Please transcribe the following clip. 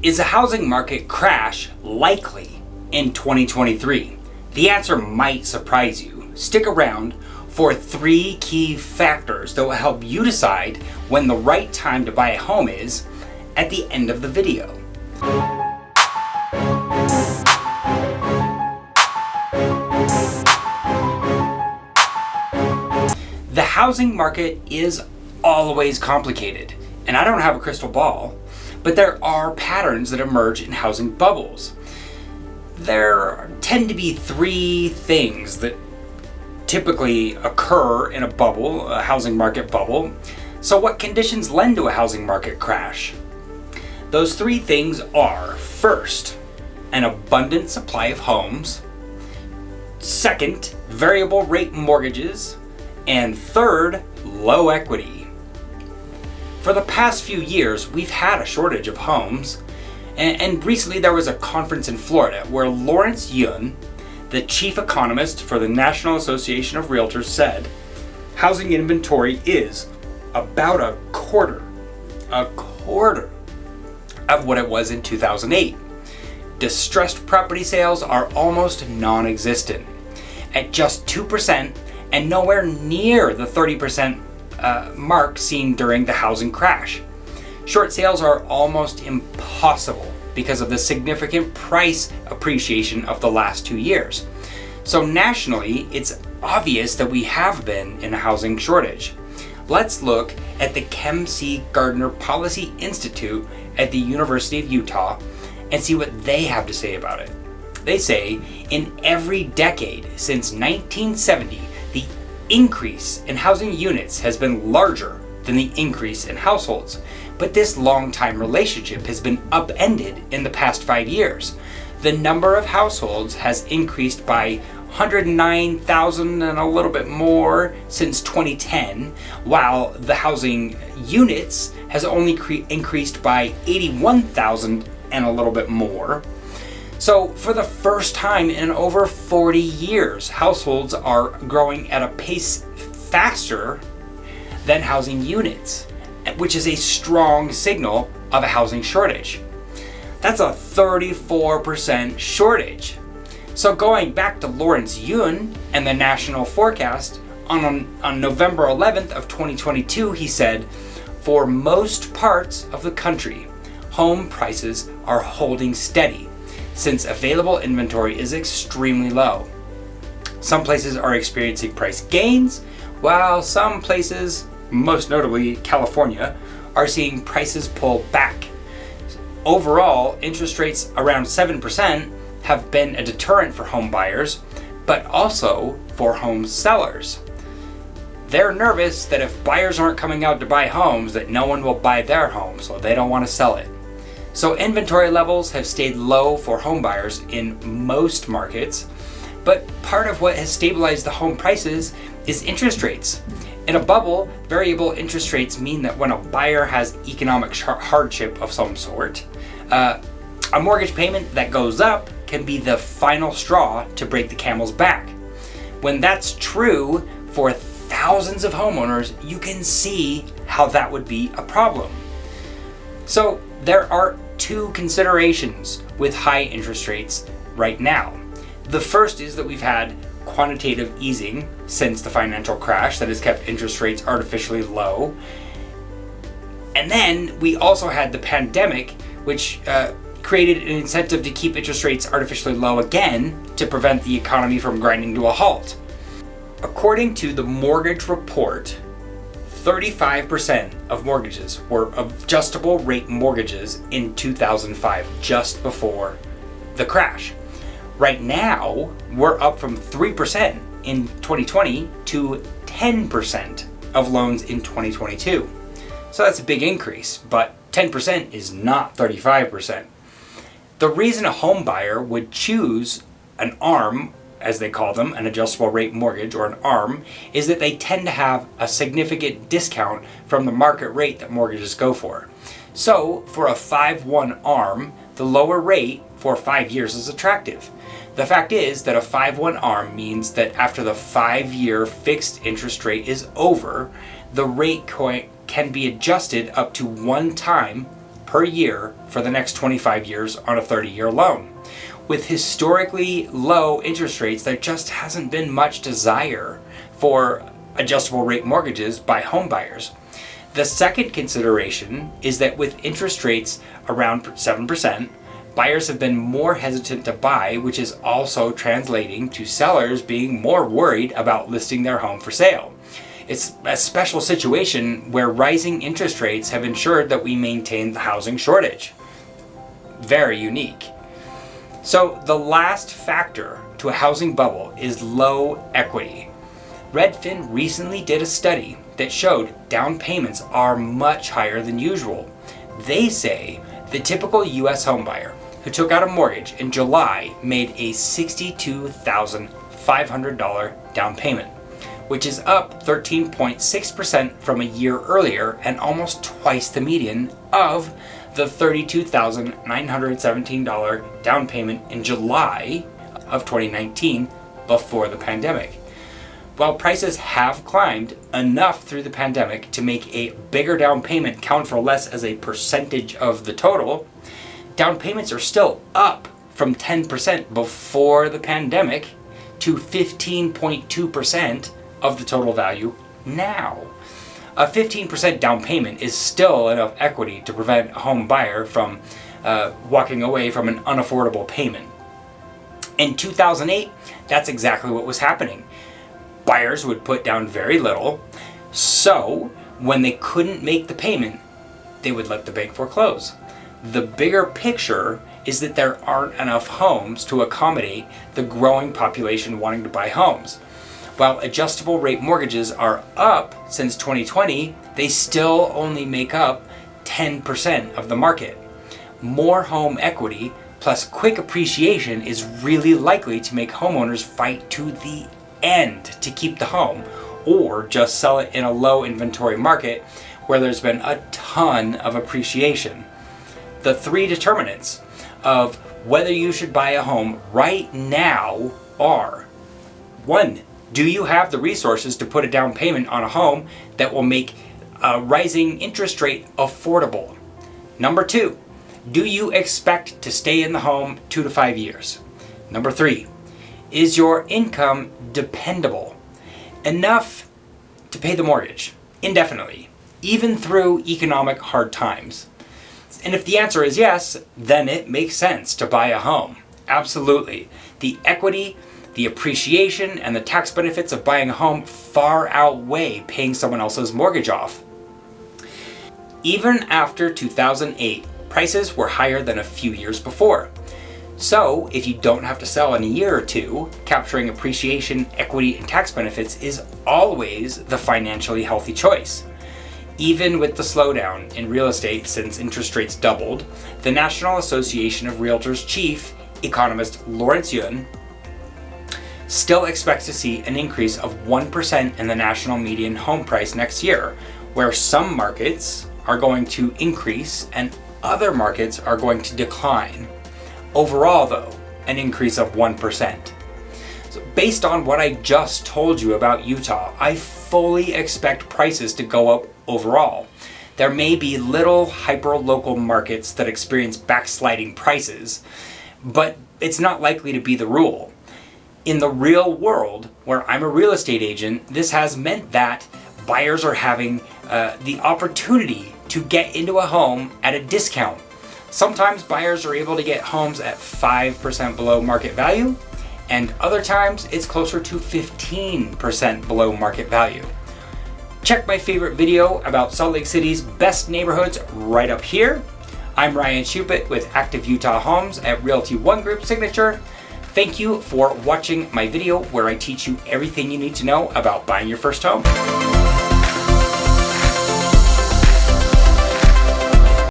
Is a housing market crash likely in 2023? The answer might surprise you. Stick around for 3 key factors that will help you decide when the right time to buy a home is at the end of the video. The housing market is always complicated, and I don't have a crystal ball, but there are patterns that emerge in housing bubbles. There tend to be 3 things that typically occur in a bubble, a housing market bubble. So what conditions lend to a housing market crash? Those 3 things are: first, an abundant supply of homes; second, variable rate mortgages; and third, low equity. For the past few years, we've had a shortage of homes, and recently there was a conference in Florida where Lawrence Yun, the chief economist for the National Association of Realtors, said housing inventory is about a quarter of what it was in 2008. Distressed property sales are almost non-existent, at just 2% and nowhere near the 30% mark seen during the housing crash. Short sales are almost impossible because of the significant price appreciation of the last 2 years. So nationally, it's obvious that we have been in a housing shortage. Let's look at the Kem C. Gardner Policy Institute at the University of Utah and see what they have to say about it. They say in every decade since 1970, the increase in housing units has been larger than the increase in households. But this long-time relationship has been upended in the past 5 years. The number of households has increased by 109,000 and a little bit more since 2010, while the housing units has only increased by 81,000 and a little bit more. So for the first time in over 40 years, households are growing at a pace faster than housing units, which is a strong signal of a housing shortage. That's a 34% shortage. So going back to Lawrence Yun and the national forecast, on November 11th of 2022, he said, for most parts of the country, home prices are holding steady since available inventory is extremely low. Some places are experiencing price gains, while some places, most notably California, are seeing prices pull back. Overall, interest rates around 7% have been a deterrent for home buyers, but also for home sellers. They're nervous that if buyers aren't coming out to buy homes, that no one will buy their home, so they don't want to sell it. So inventory levels have stayed low for home buyers in most markets, but part of what has stabilized the home prices is interest rates. In a bubble, variable interest rates mean that when a buyer has economic hardship of some sort, a mortgage payment that goes up can be the final straw to break the camel's back. When that's true for thousands of homeowners, you can see how that would be a problem. So there are 2 considerations with high interest rates right now. The first is that we've had quantitative easing since the financial crash that has kept interest rates artificially low. And then we also had the pandemic, which created an incentive to keep interest rates artificially low again to prevent the economy from grinding to a halt. According to the mortgage report, 35% of mortgages were adjustable rate mortgages in 2005, just before the crash. Right now, we're up from 3% in 2020 to 10% of loans in 2022. So that's a big increase, but 10% is not 35%. The reason a home buyer would choose an ARM, as they call them, an adjustable rate mortgage or an ARM, is that they tend to have a significant discount from the market rate that mortgages go for. So for a 5/1 ARM, the lower rate for 5 years is attractive. The fact is that a 5/1 ARM means that after the 5-year fixed interest rate is over, the rate can be adjusted up to 1 time per year for the next 25 years on a 30-year loan. With historically low interest rates, there just hasn't been much desire for adjustable rate mortgages by home buyers. The second consideration is that with interest rates around 7%, buyers have been more hesitant to buy, which is also translating to sellers being more worried about listing their home for sale. It's a special situation where rising interest rates have ensured that we maintain the housing shortage. Very unique. So the last factor to a housing bubble is low equity. Redfin recently did a study that showed down payments are much higher than usual. They say the typical US homebuyer who took out a mortgage in July made a $62,500 down payment, which is up 13.6% from a year earlier and almost twice the median of the $32,917 down payment in July of 2019 before the pandemic. While prices have climbed enough through the pandemic to make a bigger down payment count for less as a percentage of the total, down payments are still up from 10% before the pandemic to 15.2% of the total value now. A 15% down payment is still enough equity to prevent a home buyer from walking away from an unaffordable payment. In 2008, that's exactly what was happening. Buyers would put down very little, so when they couldn't make the payment, they would let the bank foreclose. The bigger picture is that there aren't enough homes to accommodate the growing population wanting to buy homes. While adjustable rate mortgages are up since 2020, they still only make up 10% of the market. More home equity plus quick appreciation is really likely to make homeowners fight to the end to keep the home, or just sell it in a low inventory market where there's been a ton of appreciation. The three determinants of whether you should buy a home right now are: 1, do you have the resources to put a down payment on a home that will make a rising interest rate affordable? Number 2, do you expect to stay in the home 2 to 5 years? Number 3, is your income dependable enough to pay the mortgage indefinitely, even through economic hard times? And if the answer is yes, then it makes sense to buy a home. Absolutely. The equity, the appreciation, and the tax benefits of buying a home far outweigh paying someone else's mortgage off. Even after 2008, prices were higher than a few years before. So, if you don't have to sell in a year or two, capturing appreciation, equity, and tax benefits is always the financially healthy choice. Even with the slowdown in real estate since interest rates doubled, the National Association of Realtors chief economist Lawrence Yun still expects to see an increase of 1% in the national median home price next year, where some markets are going to increase and other markets are going to decline. Overall, though, an increase of 1%. So based on what I just told you about Utah, I fully expect prices to go up overall. There may be little hyper-local markets that experience backsliding prices, but it's not likely to be the rule. In the real world, where I'm a real estate agent, this has meant that buyers are having the opportunity to get into a home at a discount. Sometimes buyers are able to get homes at 5% below market value, and other times it's closer to 15% below market value. Check my favorite video about Salt Lake City's best neighborhoods right up here. I'm Ryan Shupit with Active Utah Homes at Realty One Group Signature. Thank you for watching my video where I teach you everything you need to know about buying your first home.